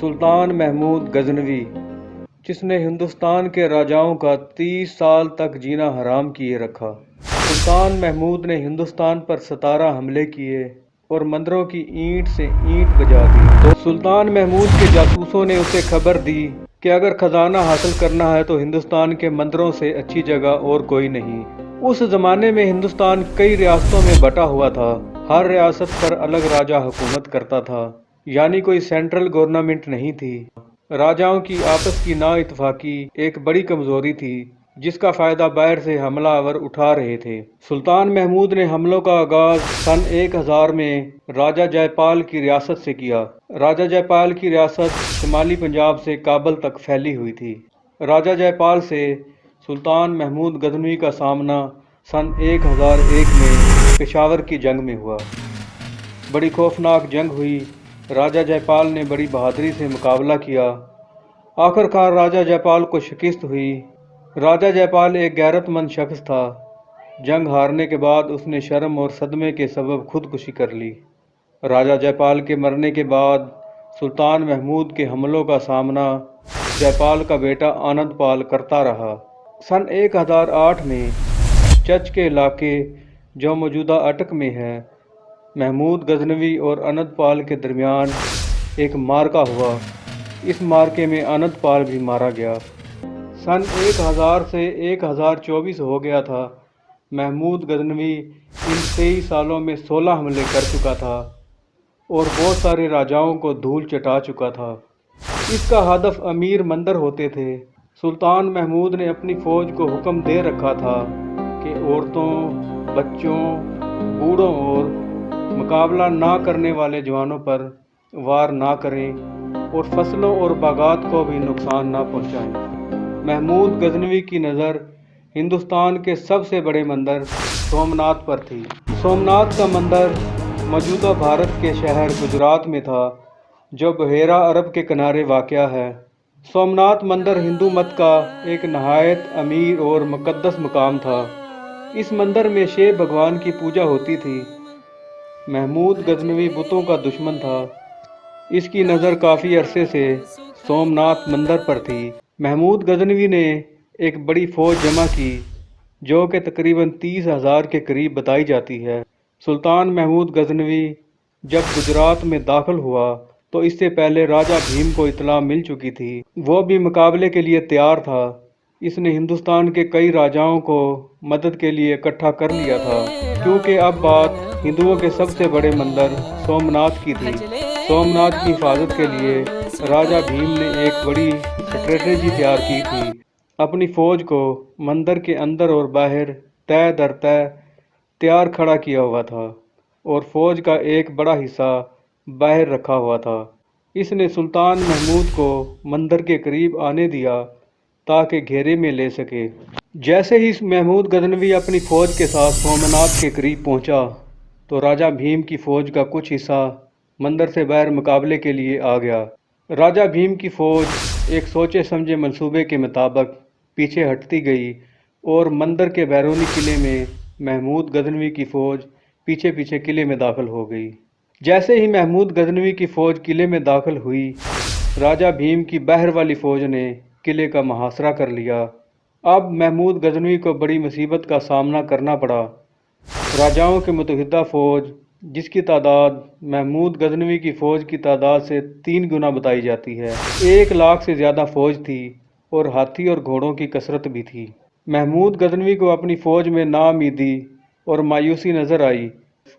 سلطان محمود غزنوی، جس نے ہندوستان کے راجاؤں کا 30 سال تک جینا حرام کیے رکھا۔ سلطان محمود نے ہندوستان پر 17 حملے کیے اور مندروں کی اینٹ سے اینٹ بجا دی۔ تو سلطان محمود کے جاسوسوں نے اسے خبر دی کہ اگر خزانہ حاصل کرنا ہے تو ہندوستان کے مندروں سے اچھی جگہ اور کوئی نہیں۔ اس زمانے میں ہندوستان کئی ریاستوں میں بٹا ہوا تھا، ہر ریاست پر الگ راجا حکومت کرتا تھا، یعنی کوئی سینٹرل گورنمنٹ نہیں تھی۔ راجاؤں کی آپس کی نا اتفاقی ایک بڑی کمزوری تھی جس کا فائدہ باہر سے حملہ آور اٹھا رہے تھے۔ سلطان محمود نے حملوں کا آغاز سن 1000 میں راجہ جے پال کی ریاست سے کیا۔ راجہ جے پال کی ریاست شمالی پنجاب سے کابل تک پھیلی ہوئی تھی۔ راجہ جے پال سے سلطان محمود غزنوی کا سامنا سن 1001 میں پشاور کی جنگ میں ہوا۔ بڑی خوفناک جنگ ہوئی۔ راجہ جے پال نے بڑی بہادری سے مقابلہ کیا۔ آخر کار راجہ جے پال کو شکست ہوئی۔ راجہ جے پال ایک غیرت مند شخص تھا۔ جنگ ہارنے کے بعد اس نے شرم اور صدمے کے سبب خودکشی کر لی۔ راجہ جے پال کے مرنے کے بعد سلطان محمود کے حملوں کا سامنا جے پال کا بیٹا آنند پال کرتا رہا۔ سن 1008 میں چچ کے علاقے جو موجودہ اٹک میں ہے، محمود غزنوی اور آنند پال کے درمیان ایک معرکہ ہوا۔ اس معرکے میں آنند پال بھی مارا گیا۔ سن 1000 سے 1024 ہو گیا تھا۔ محمود غزنوی ان 23 سالوں میں 16 حملے کر چکا تھا اور بہت سارے راجاؤں کو دھول چٹا چکا تھا۔ اس کا ہدف امیر مندر ہوتے تھے۔ سلطان محمود نے اپنی فوج کو حکم دے رکھا تھا کہ عورتوں، بچوں، بوڑھوں اور مقابلہ نہ کرنے والے جوانوں پر وار نہ کریں اور فصلوں اور باغات کو بھی نقصان نہ پہنچائیں۔ محمود غزنوی کی نظر ہندوستان کے سب سے بڑے مندر سومناتھ پر تھی۔ سومناتھ کا مندر موجودہ بھارت کے شہر گجرات میں تھا، جو بحیرہ عرب کے کنارے واقع ہے۔ سومناتھ مندر ہندو مت کا ایک نہایت امیر اور مقدس مقام تھا۔ اس مندر میں شیو بھگوان کی پوجا ہوتی تھی۔ محمود غزنوی بتوں کا دشمن تھا۔ اس کی نظر کافی عرصے سے سومناتھ مندر پر تھی۔ محمود غزنوی نے ایک بڑی فوج جمع کی جو کہ تقریباً 30,000 کے قریب بتائی جاتی ہے۔ سلطان محمود غزنوی جب گجرات میں داخل ہوا تو اس سے پہلے راجہ بھیم کو اطلاع مل چکی تھی۔ وہ بھی مقابلے کے لیے تیار تھا۔ اس نے ہندوستان کے کئی راجاؤں کو مدد کے لیے اکٹھا کر لیا تھا، کیونکہ اب بات ہندوؤں کے سب سے بڑے مندر سومناتھ کی تھی۔ سومناتھ کی حفاظت کے لیے راجہ بھیم نے ایک بڑی اسٹریٹجی تیار کی تھی۔ اپنی فوج کو مندر کے اندر اور باہر تہہ در تہہ تیار کھڑا کیا ہوا تھا اور فوج کا ایک بڑا حصہ باہر رکھا ہوا تھا۔ اس نے سلطان محمود کو مندر کے قریب آنے دیا تاکہ گھیرے میں لے سکے۔ جیسے ہی محمود غزنوی اپنی فوج کے ساتھ سومناتھ کے قریب پہنچا تو راجہ بھیم کی فوج کا کچھ حصہ مندر سے باہر مقابلے کے لیے آ گیا۔ راجہ بھیم کی فوج ایک سوچے سمجھے منصوبے کے مطابق پیچھے ہٹتی گئی اور مندر کے بیرونی قلعے میں محمود غزنوی کی فوج پیچھے پیچھے قلعے میں داخل ہو گئی۔ جیسے ہی محمود غزنوی کی فوج قلعے میں داخل ہوئی، راجہ بھیم کی باہر والی فوج نے قلعے کا محاصرہ کر لیا۔ اب محمود غزنوی کو بڑی مصیبت کا سامنا کرنا پڑا۔ راجاؤں کی متحدہ فوج، جس کی تعداد محمود غزنوی کی فوج کی تعداد سے 3 گنا بتائی جاتی ہے، 1 لاکھ سے زیادہ فوج تھی اور ہاتھی اور گھوڑوں کی کثرت بھی تھی۔ محمود غزنوی کو اپنی فوج میں ناامیدی اور مایوسی نظر آئی۔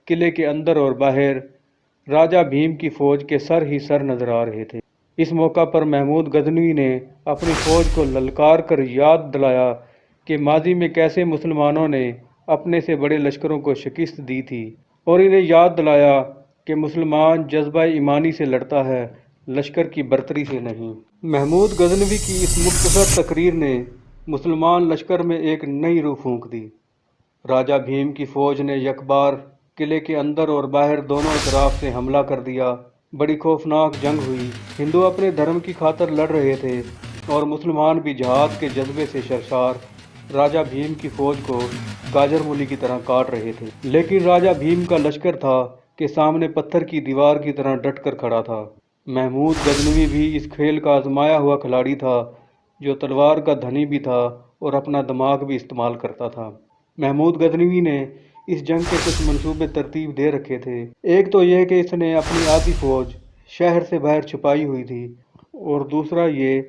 قلعے کے اندر اور باہر راجہ بھیم کی فوج کے سر ہی سر نظر آ رہے تھے۔ اس موقع پر محمود غزنوی نے اپنی فوج کو للکار کر یاد دلایا کہ ماضی میں کیسے مسلمانوں نے اپنے سے بڑے لشکروں کو شکست دی تھی، اور انہیں یاد دلایا کہ مسلمان جذبہ ایمانی سے لڑتا ہے، لشکر کی برتری سے نہیں۔ محمود غزنوی کی اس مختصر تقریر نے مسلمان لشکر میں ایک نئی روح پھونک دی۔ راجہ بھیم کی فوج نے یکبار قلعے کے اندر اور باہر دونوں اطراف سے حملہ کر دیا۔ بڑی خوفناک جنگ ہوئی۔ ہندو اپنے دھرم کی خاطر لڑ رہے تھے اور مسلمان بھی جہاد کے جذبے سے سرشار راجہ بھیم کی فوج کو گاجر مولی کی طرح کاٹ رہے تھے۔ لیکن راجہ بھیم کا لشکر تھا کہ سامنے پتھر کی دیوار کی طرح ڈٹ کر کھڑا تھا۔ محمود غزنوی بھی اس کھیل کا آزمایا ہوا کھلاڑی تھا، جو تلوار کا دھنی بھی تھا اور اپنا دماغ بھی استعمال کرتا تھا۔ محمود غزنوی نے اس جنگ کے کچھ منصوبے ترتیب دے رکھے تھے۔ ایک تو یہ کہ اس نے اپنی آدھی فوج شہر سے باہر چھپائی ہوئی تھی، اور دوسرا یہ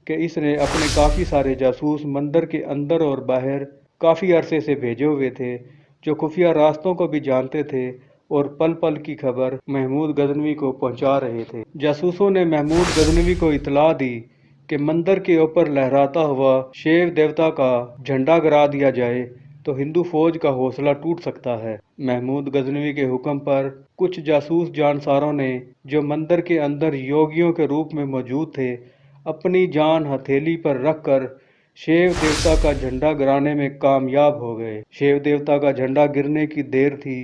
کہ اس نے اپنے کافی سارے جاسوس مندر کے اندر اور باہر کافی عرصے سے بھیجے ہوئے تھے، جو خفیہ راستوں کو بھی جانتے تھے اور پل پل کی خبر محمود غزنوی کو پہنچا رہے تھے۔ جاسوسوں نے محمود غزنوی کو اطلاع دی کہ مندر کے اوپر لہراتا ہوا شیو دیوتا کا جھنڈا گرا دیا جائے تو ہندو فوج کا حوصلہ ٹوٹ سکتا ہے۔ محمود غزنوی کے حکم پر کچھ جاسوس جانساروں نے، جو مندر کے اندر یوگیوں کے روپ میں موجود تھے، اپنی جان ہتھیلی پر رکھ کر شیو دیوتا کا جھنڈا گرانے میں کامیاب ہو گئے۔ شیو دیوتا کا جھنڈا گرنے کی دیر تھی،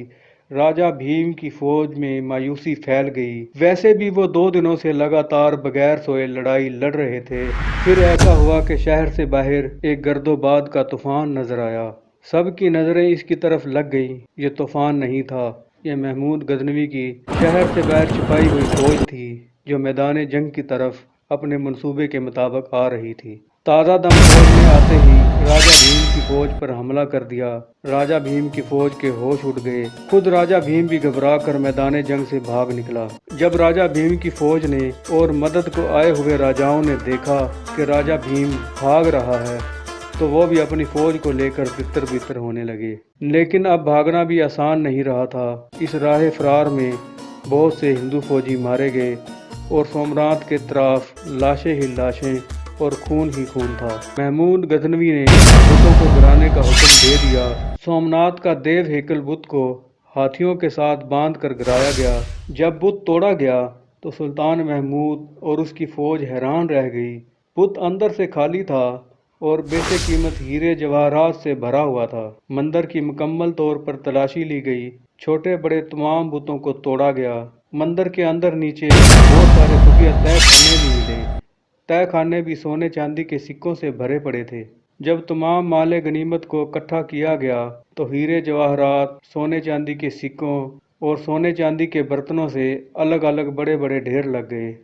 راجہ بھیم کی فوج میں مایوسی پھیل گئی۔ ویسے بھی وہ 2 دنوں سے لگاتار بغیر سوئے لڑائی لڑ رہے تھے۔ پھر ایسا ہوا کہ شہر سے باہر ایک گرد و باد کا طوفان نظر آیا۔ سب کی نظریں اس کی طرف لگ گئیں۔ یہ طوفان نہیں تھا، یہ محمود غزنوی کی شہر سے باہر چھپائی ہوئی فوج تھی، جو میدان جنگ کی طرف اپنے منصوبے کے مطابق آ رہی تھی۔ تازہ دم فوج نے آتے ہی راجہ بھیم کی فوج پر حملہ کر دیا۔ راجہ بھیم کی فوج کے ہوش اڑ گئے۔ خود راجہ بھیم بھی گھبرا کر میدان جنگ سے بھاگ نکلا۔ جب راجہ بھیم کی فوج نے اور مدد کو آئے ہوئے راجاؤں نے دیکھا کہ راجہ بھیم بھاگ رہا ہے، تو وہ بھی اپنی فوج کو لے کر تتر بتر ہونے لگے۔ لیکن اب بھاگنا بھی آسان نہیں رہا تھا۔ اس راہ فرار میں بہت سے ہندو فوجی مارے گئے اور سومناتھ کے طرف لاشیں ہی لاشیں اور خون ہی خون تھا۔ محمود غزنوی نے بتوں کو گرانے کا حکم دے دیا۔ سومناتھ کا دیو ہیکل بت کو ہاتھیوں کے ساتھ باندھ کر گرایا گیا۔ جب بت توڑا گیا تو سلطان محمود اور اس کی فوج حیران رہ گئی۔ بت اندر سے خالی تھا اور بیش قیمت ہیرے جواہرات سے بھرا ہوا تھا۔ مندر کی مکمل طور پر تلاشی لی گئی۔ چھوٹے بڑے تمام بتوں کو توڑا گیا۔ مندر کے اندر نیچے بہت سارے خفیہ تہہ خانے بھی ملے۔ تہہ خانے بھی سونے چاندی کے سکوں سے بھرے پڑے تھے۔ جب تمام مال غنیمت کو اکٹھا کیا گیا تو ہیرے جواہرات، سونے چاندی کے سکوں اور سونے چاندی کے برتنوں سے الگ الگ بڑے بڑے ڈھیر لگ گئے۔